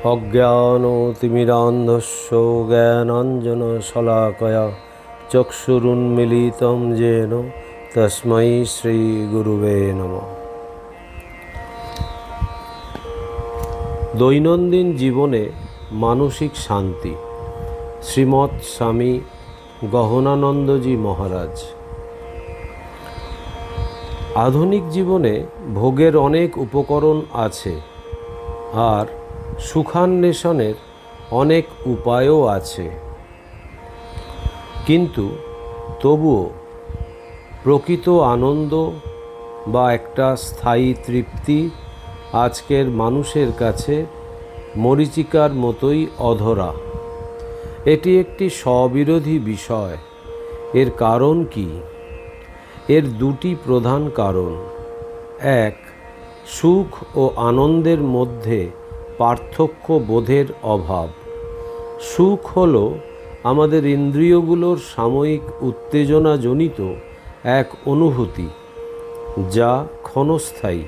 অজ্ঞানতিমিরান্ধস্য জ্ঞানাঞ্জনশলাকয়া চক্ষুরুন্মিলিतं येन তস্मै শ্রীগুরুবে নমঃ। দৈনন্দিন জীবনে মানসিক শান্তি। শ্রীমৎ স্বামী গহনানন্দজি মহারাজ। আধুনিক জীবনে ভোগের অনেক উপকরণ আছে, আর সুখান্বেষণের অনেক উপায়ও আছে, কিন্তু তবুও প্রকৃত আনন্দ বা একটা স্থায়ী তৃপ্তি আজকের মানুষের কাছে মরীচিকার মতোই অধরা। এটি একটি স্ববিরোধী বিষয়। এর কারণ কি? এর দুটি প্রধান কারণ। এক, সুখ ও আনন্দের মধ্যে পার্থক্য বোধের অভাব। সুখ হল আমাদের ইন্দ্রিয়গুলোর সাময়িক উত্তেজনাজনিত এক অনুভূতি, যা ক্ষণস্থায়ী।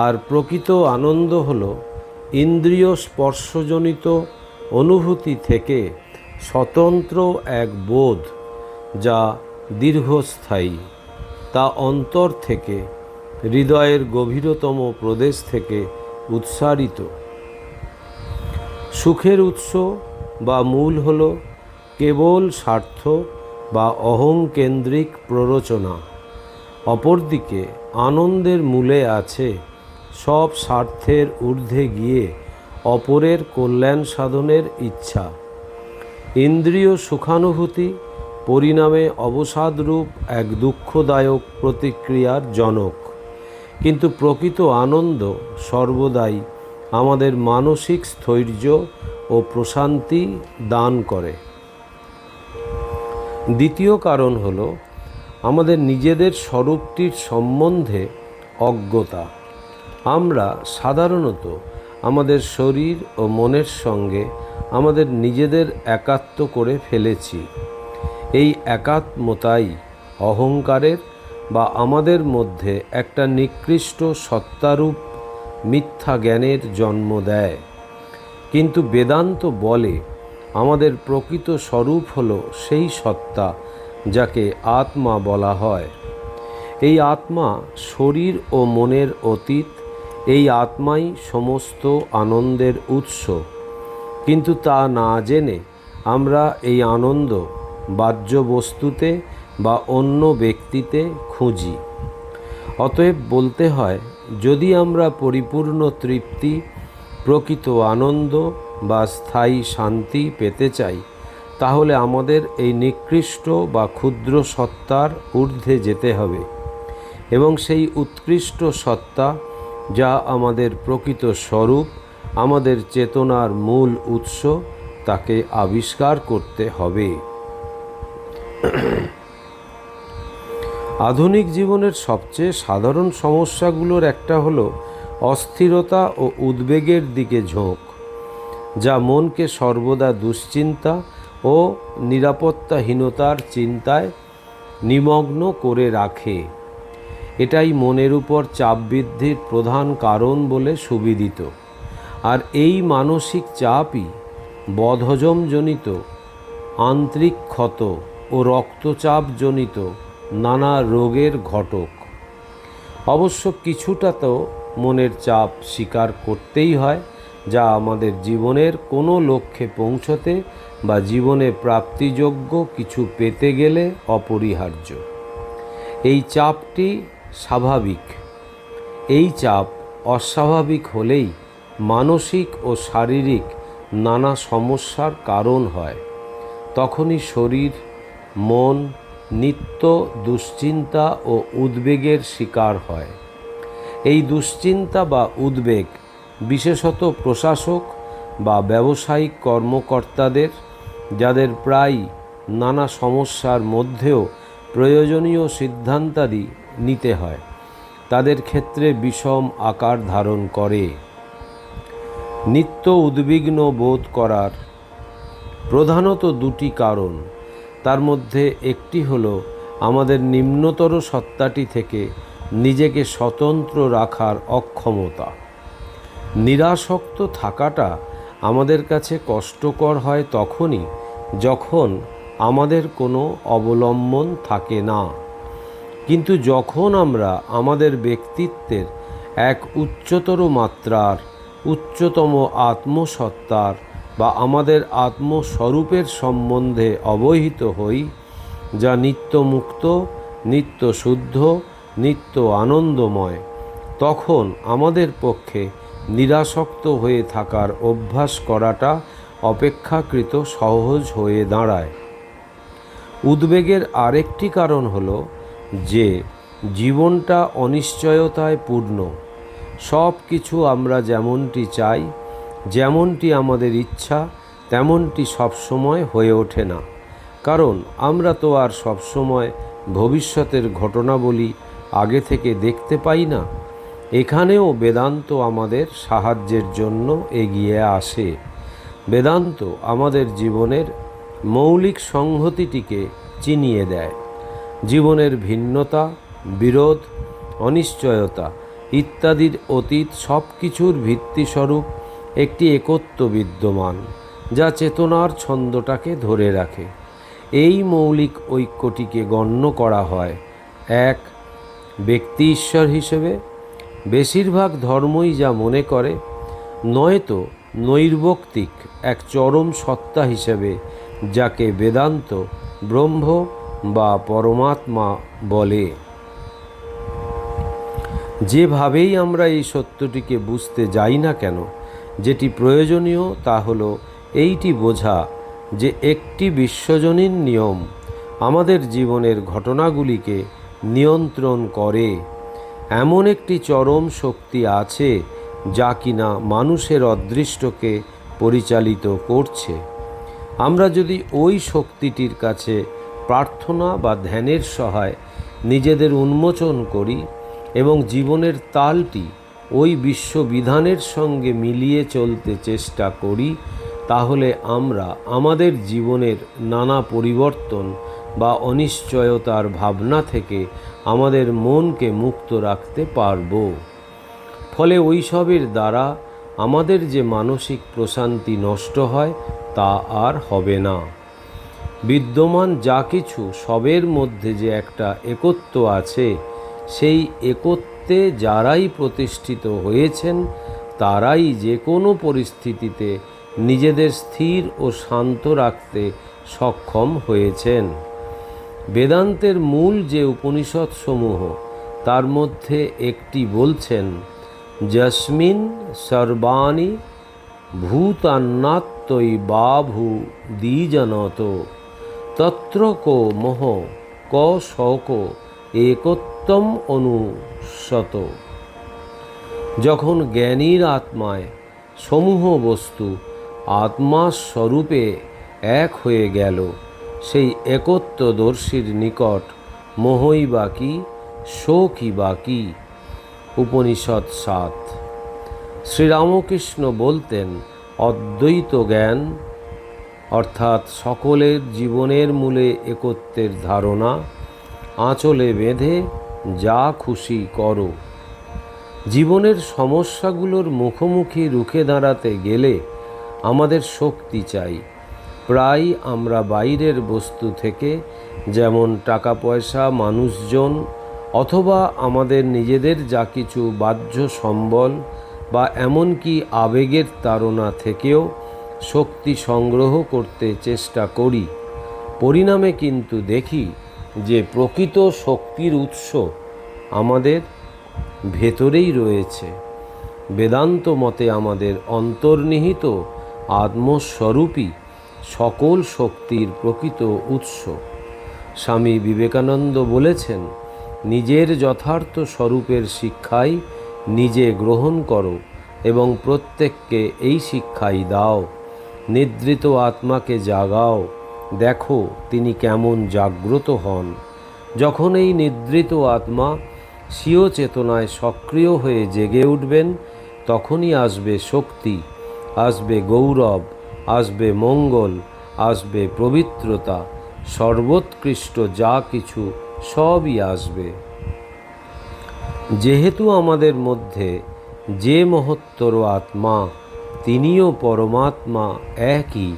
আর প্রকৃত আনন্দ হল ইন্দ্রিয় স্পর্শজনিত অনুভূতি থেকে স্বতন্ত্র এক বোধ, যা দীর্ঘস্থায়ী। তা অন্তর থেকে, হৃদয়ের গভীরতম প্রদেশ থেকে উৎসারিত। সুখের উৎস বা মূল হল কেবল স্বার্থ বা অহংকেন্দ্রিক প্ররোচনা। অপরদিকে আনন্দের মূলে আছে সব স্বার্থের ঊর্ধ্বে গিয়ে অপরের কল্যাণ সাধনের ইচ্ছা। ইন্দ্রিয় সুখানুভূতি পরিণামে অবসাদরূপ এক দুঃখদায়ক প্রতিক্রিয়ার জনক, কিন্তু প্রকৃত আনন্দ সর্বদাই আমাদের মানসিক স্থৈর্য ও প্রশান্তি দান করে। দ্বিতীয় কারণ হল আমাদের নিজেদের স্বরূপটির সম্বন্ধে অজ্ঞতা। আমরা সাধারণত আমাদের শরীর ও মনের সঙ্গে আমাদের নিজেদের একাত্ম করে ফেলেছি। এই একাত্মতাই অহংকারের বা আমাদের মধ্যে একটা নিকৃষ্ট সত্তারূপ মিথ্যা জ্ঞানের জন্ম দেয়। কিন্তু বেদান্ত বলে আমাদের প্রকৃত স্বরূপ হল সেই সত্তা যাকে আত্মা বলা হয়। এই আত্মা শরীর ও মনের অতীত। এই আত্মাই সমস্ত আনন্দের উৎস। কিন্তু তা না জেনে আমরা এই আনন্দ বাহ্য বস্তুতে বা অন্য ব্যক্তিতে খুঁজি। অতএব বলতে হয়, যদি আমরা পরিপূর্ণ তৃপ্তি, প্রকৃত আনন্দ বা স্থায়ী শান্তি পেতে চাই, তাহলে আমাদের এই নিকৃষ্ট বা ক্ষুদ্র সত্তার ঊর্ধ্বে যেতে হবে এবং সেই উৎকৃষ্ট সত্তা, যা আমাদের প্রকৃত স্বরূপ, আমাদের চেতনার মূল উৎস, তাকে আবিষ্কার করতে হবে। আধুনিক জীবনের সবচেয়ে সাধারণ সমস্যাগুলোর একটা হলো অস্থিরতা ও উদ্বেগের দিকে ঝোঁক, যা মনকে সর্বদা দুশ্চিন্তা ও নিরাপত্তাহীনতার চিন্তায় নিমগ্ন করে রাখে। এটাই মনের উপর চাপ বৃদ্ধির প্রধান কারণ বলে সুবিদিত। আর এই মানসিক চাপই বদহজমজনিত, আন্তরিক ক্ষত ও রক্তচাপজনিত নানা রোগের ঘটক। অবশ্য কিছুটা তো মনের চাপ স্বীকার করতেই হয়, যা আমাদের জীবনের কোনো লক্ষ্যে পৌঁছতে বা জীবনে প্রাপ্তিযোগ্য কিছু পেতে গেলে অপরিহার্য। এই চাপটি স্বাভাবিক। এই চাপ অস্বাভাবিক হলেই মানসিক ও শারীরিক নানা সমস্যার কারণ হয়। তখনই শরীর, মন নিত্য দুশ্চিন্তা ও উদ্বেগের শিকার হয়। এই দুশ্চিন্তা বা উদ্বেগ বিশেষত প্রশাসক বা ব্যবসায়িক কর্মকর্তাদের, যাদের প্রায় নানা সমস্যার মধ্যেও প্রয়োজনীয় সিদ্ধান্তাদি নিতে হয়, তাদের ক্ষেত্রে বিষম আকার ধারণ করে। নিত্য উদ্বিগ্ন বোধ করার প্রধানত দুটি কারণ। তার মধ্যে একটি হলো আমাদের নিম্নতর সত্তাটি থেকে নিজেকে স্বতন্ত্র রাখার অক্ষমতা। নিরাসক্ত থাকাটা আমাদের কাছে কষ্টকর হয় তখনই যখন আমাদের কোনো অবলম্বন থাকে না। কিন্তু যখন আমরা আমাদের ব্যক্তিত্বের এক উচ্চতর মাত্রার, উচ্চতম আত্মসত্তার বা আমাদের আত্মস্বরূপের সম্বন্ধে অবহিত হই, যা নিত্যমুক্ত, নিত্য শুদ্ধ, নিত্য আনন্দময়, তখন আমাদের পক্ষে নিরাসক্ত হয়ে থাকার অভ্যাস করাটা অপেক্ষাকৃত সহজ হয়ে দাঁড়ায়। উদ্বেগের আরেকটি কারণ হলো যে জীবনটা অনিশ্চয়তায় পূর্ণ। সব কিছু আমরা যেমনটি চাই, যেমনটি আমাদের ইচ্ছা, তেমনটি সবসময় হয়ে ওঠে না, কারণ আমরা তো আর সবসময় ভবিষ্যতের ঘটনাবলী আগে থেকে দেখতে পাই না। এখানেও বেদান্ত আমাদের সাহায্যের জন্য এগিয়ে আসে। বেদান্ত আমাদের জীবনের মৌলিক সংহতিটিকে চিনিয়ে দেয়। জীবনের ভিন্নতা, বিরোধ, অনিশ্চয়তা ইত্যাদির অতীত সব কিছুর ভিত্তিস্বরূপ একটি একত্ব বিদ্যমান, যা চেতনার ছন্দটাকে ধরে রাখে। এই মৌলিক ঐক্যটিকে গণ্য করা হয় এক, ব্যক্তি ঈশ্বর হিসেবে। বেশিরভাগ ধর্মই যা মনে করে, নয়তো নৈর্ব্যক্তিক এক চরম সত্তা হিসেবে, যাকে বেদান্ত ব্রহ্ম বা পরমাত্মা বলে। যেভাবেই আমরা এই সত্যটিকে বুঝতে যাই না কেন, যেটি প্রয়োজনীয় তা হলো এইটি বোঝা যে একটি বিশ্বজনীন নিয়ম আমাদের জীবনের ঘটনাগুলিকে নিয়ন্ত্রণ করে। এমন একটি চরম শক্তি আছে যা কিনা মানুষের অদৃষ্টকে পরিচালিত করছে। আমরা যদি ওই শক্তিটির কাছে প্রার্থনা বা ধ্যানের সহায় নিজেদের উন্মোচন করি এবং জীবনের তালটি ওই বিশ্ববিধানের সঙ্গে মিলিয়ে চলতে চেষ্টা করি, তাহলে আমরা আমাদের জীবনের নানা পরিবর্তন বা অনিশ্চয়তার ভাবনা থেকে আমাদের মনকে মুক্ত রাখতে পারব। ফলে ওইসবের দ্বারা আমাদের যে মানসিক প্রশান্তি নষ্ট হয় তা আর হবে না। বিদ্যমান যা কিছু সবের মধ্যে যে একটা একত্ব আছে, সেই একত্বে যারাই প্রতিষ্ঠিত হয়েছেন তারাই যে কোনো পরিস্থিতিতে নিজেদের স্থির ও শান্ত রাখতে সক্ষম হয়েছেন। বেদান্তের মূল যে উপনিষদ সমূহ, তার মধ্যে একটি বলছেন, যস্মিন সর্বাণি ভূতান্নাত্মৈ বাভু দ্বিজনত তত্র কো মোহ ক শোক একত্বম অনুসত। যখন জ্ঞানীর আত্মায় সমূহ বস্তু আত্মাস্বরূপে এক হয়ে গেল, সেই একত্বদর্শীর নিকট মোহই বা কি, শোকই বা কি। উপনিষদ 7। শ্রীরামকৃষ্ণ বলতেন, অদ্বৈত জ্ঞান অর্থাৎ সকলের জীবনের মূলে একত্বের ধারণা, আঁচলে বেঁধে যা খুশি করো। জীবনের সমস্যাগুলোর মুখোমুখি রুখে দাঁড়াতে গেলে আমাদের শক্তি চাই। প্রায় আমরা বাইরের বস্তু থেকে, যেমন টাকা পয়সা, মানুষজন, অথবা আমাদের নিজেদের যা কিছু বাহ্য সম্বল বা এমনকি আবেগের তাড়না থেকেও শক্তি সংগ্রহ করতে চেষ্টা করি। পরিণামে কিন্তু দেখি যে প্রকৃত শক্তির উৎস আমাদের ভেতরেই রয়েছে। বেদান্ত মতে আমাদের অন্তর্নিহিত আত্মস্বরূপই সকল শক্তির প্রকৃত উৎস। স্বামী বিবেকানন্দ বলেছেন, নিজের যথার্থ স্বরূপের শিক্ষাই নিজে গ্রহণ করো এবং প্রত্যেককে এই শিক্ষাই দাও। নিদ্রিত আত্মাকে জাগাও, দেখো তিনি কেমন জাগ্রত হন। যখন এই নিদ্রিত আত্মা স্বীয় চেতনায় সক্রিয় হয়ে জেগে উঠবেন, তখনই আসবে শক্তি, আসবে গৌরব, আসবে মঙ্গল, আসবে পবিত্রতা, সর্বোৎকৃষ্ট যা কিছু সবই আসবে। যেহেতু আমাদের মধ্যে যে মহত্তর আত্মা, তিনিও পরমাত্মা একই,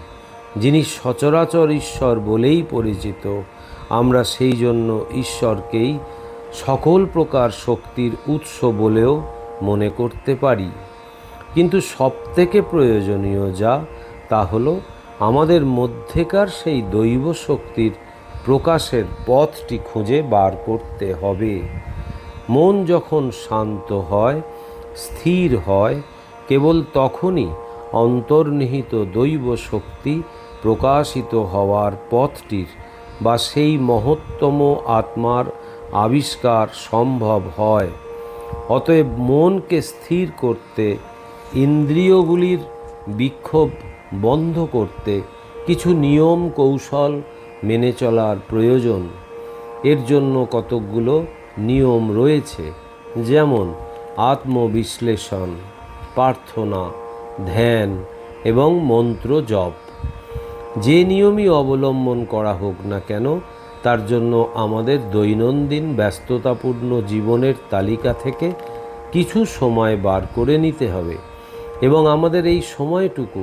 যিনি সচরাচর ঈশ্বর বলেই পরিচিত। আমরা সেই জন্য ঈশ্বরকেই সকল প্রকার শক্তির উৎস বলেও মনে করতে পারি। কিন্তু সবথেকে প্রয়োজনীয় তা হলো আমাদের মধ্যেকার সেই দৈব শক্তির প্রকাশের পথটি খুঁজে বার করতে হবে। মন যখন শান্ত হয়, স্থির হয়, কেবল তখনই অন্তর্নিহিত দৈব শক্তি প্রকাশিত হওয়ার পথটির বা সেই মহত্তম আত্মার আবিষ্কার সম্ভব হয়। অতএব মনকে স্থির করতে, ইন্দ্রিয়গুলির বিক্ষোভ বন্ধ করতে কিছু নিয়ম কৌশল মেনে চলার প্রয়োজন। এর জন্য কতকগুলো নিয়ম রয়েছে, যেমন আত্মবিশ্লেষণ, প্রার্থনা, ধ্যান এবং মন্ত্র জপ। যে নিয়মই অবলম্বন করা হোক না কেন, তার জন্য আমাদের দৈনন্দিন ব্যস্ততাপূর্ণ জীবনের তালিকা থেকে কিছু সময় বার করে নিতে হবে এবং আমাদের এই সময়টুকু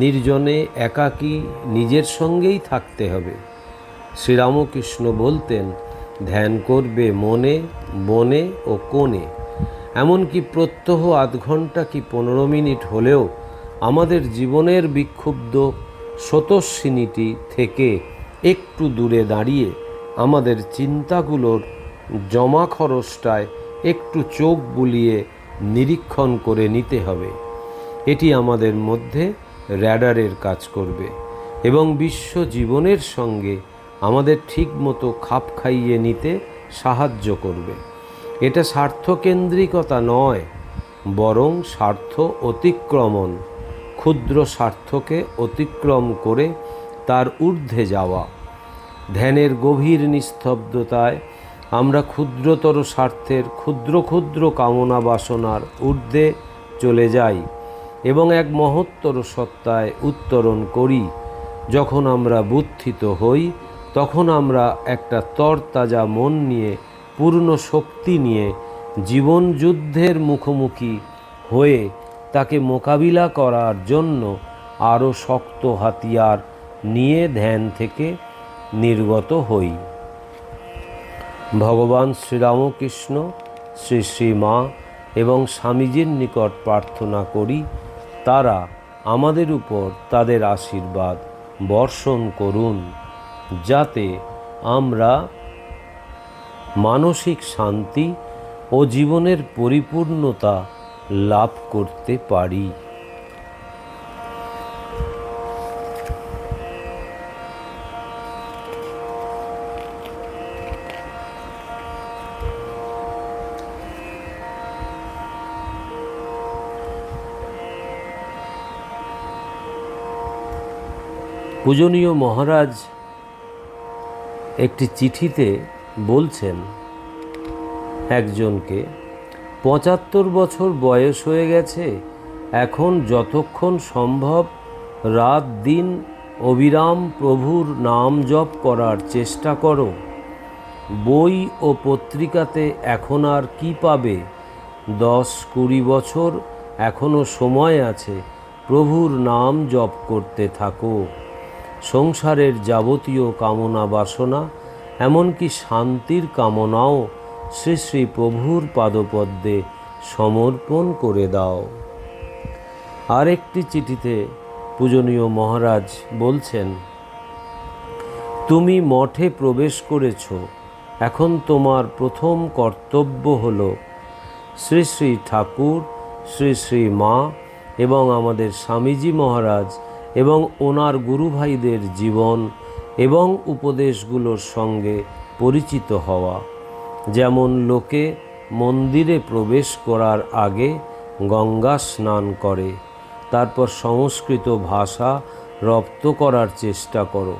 নির্জনে একাকী নিজের সঙ্গেই থাকতে হবে। শ্রীরামকৃষ্ণ বলতেন, ধ্যান করবে মনে, বনে ও কোণে। এমনকি প্রত্যহ আধ ঘন্টা কি 15 মিনিট হলেও আমাদের জীবনের বিক্ষুব্ধ স্রোতস্বিনীটি থেকে একটু দূরে দাঁড়িয়ে আমাদের চিন্তাগুলোর জমা খরচটায় একটু চোখ বুলিয়ে নিরীক্ষণ করে নিতে হবে। এটি আমাদের মধ্যে র্যাডারের কাজ করবে এবং বিশ্ব জীবনের সঙ্গে আমাদের ঠিকমতো খাপ খাইয়ে নিতে সাহায্য করবে। এটা স্বার্থকেন্দ্রিকতা নয়, বরং স্বার্থ অতিক্রমণ, ক্ষুদ্র স্বার্থকে অতিক্রম করে তার ঊর্ধ্বে যাওয়া। ধ্যানের গভীর নিস্তব্ধতায় আমরা ক্ষুদ্রতর স্বার্থের ক্ষুদ্র ক্ষুদ্র কামনা বাসনার ঊর্ধ্বে চলে যাই এবং এক মহত্তর সত্তায় উত্তরণ করি। যখন আমরা বুদ্ধিত হই, তখন আমরা একটা তরতাজা মন নিয়ে, পূর্ণ শক্তি নিয়ে জীবন যুদ্ধের মুখোমুখি হয়ে তাকে মোকাবিলা করার জন্য আরও শক্ত হাতিয়ার নিয়ে ধ্যান থেকে নির্গত হই। ভগবান শ্রীরামকৃষ্ণ, শ্রী শ্রী মা এবং স্বামীজির নিকট প্রার্থনা করি, তারা আমাদের উপর তাদের আশীর্বাদ বর্ষণ করুন, যাতে আমরা মানসিক শান্তি ও জীবনের পরিপূর্ণতা লাভ করতে পারি। পূজনীয় মহারাজ একটি চিঠিতে বলছেন একজনকে, 75 বছর বয়স হয়ে গেছে, এখন যতক্ষণ সম্ভব রাত দিন অবিরাম প্রভুর নাম জপ করার চেষ্টা করো। বই ও পত্রিকাতে এখন আর কি পাবে? 10-20 বছর এখনও সময় আছে, প্রভুর নাম জপ করতে থাকো। সংসারের যাবতীয় কামনা বাসনা, এমনকি শান্তির কামনাও শ্রী শ্রী প্রভুর পাদপদ্মে সমর্পণ করে দাও। আরেকটি চিঠিতে পূজনীয় মহারাজ বলছেন, তুমি মঠে প্রবেশ করেছ, এখন তোমার প্রথম কর্তব্য হল শ্রী শ্রী ঠাকুর, শ্রী শ্রী মা এবং আমাদের স্বামীজি মহারাজ এবং ওনার গুরু ভাইদের জীবন এবং উপদেশগুলোর সঙ্গে পরিচিত হওয়া। যেমন লোকে মন্দিরে প্রবেশ করার আগে গঙ্গা স্নান করে, তারপর সংস্কৃত ভাষা রপ্ত করার চেষ্টা করো।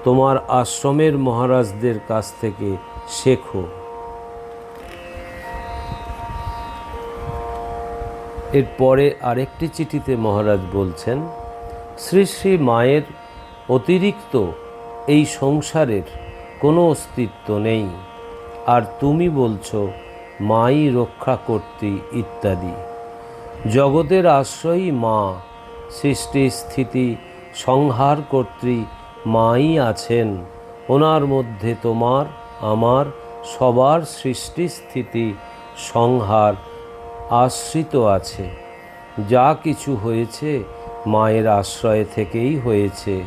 তোমার আশ্রমের মহারাজদের কাছ থেকে শেখো। এরপরে আরেকটি চিঠিতে মহারাজ বলছেন, শ্রী শ্রী মায়ের অতিরিক্ত এই সংসারের কোনো অস্তিত্ব নেই, আর তুমি বলছো মাই রক্ষা করতে ইত্যাদি। জগতের আশ্রয়ই মা, সৃষ্টি স্থিতি সংহার কর্ত্রী মাই আছেন। ওনার মধ্যে তোমার আমার সবার সৃষ্টি স্থিতি সংহার আশ্রিত আছে। যা কিছু হয়েছে মায়ের আশ্রয় থেকেই হয়েছে।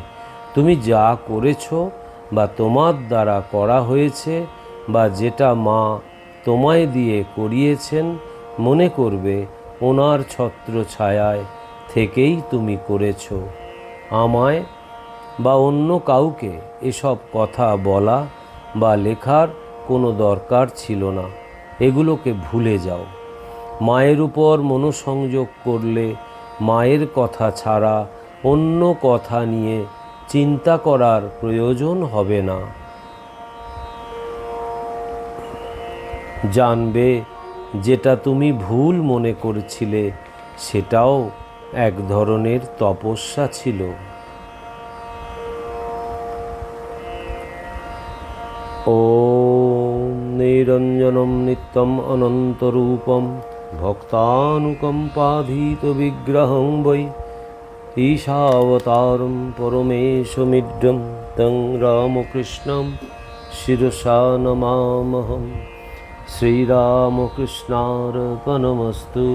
তুমি যা করেছ বা তোমার দ্বারা করা হয়েছে বা যেটা মা তোমায় দিয়ে করিয়েছেন, মনে করবে ওনার ছত্রছায়ায় থেকেই তুমি করেছ। আমায় বা অন্য কাউকে এসব কথা বলা বা লেখার কোনো দরকার ছিল না। এগুলোকে ভুলে যাও। মায়ের উপর মনোসংযোগ করলে মায়ের কথা ছাড়া অন্য কথা নিয়ে চিন্তা করার প্রয়োজন হবে না। জানবে যেটা তুমি ভুল মনে করেছিলে সেটাও এক ধরনের তপস্যা ছিল। ওম নিরঞ্জনম নিত্যম অনন্তরূপম ভক্তানুকম্পাধীত বিগ্রহং বৈ ঈশাবতারম পরমেশমিড্ডম তং রামকৃষ্ণম শিরসা নমামহম। শ্রীরামকৃষ্ণার্পণমস্তু।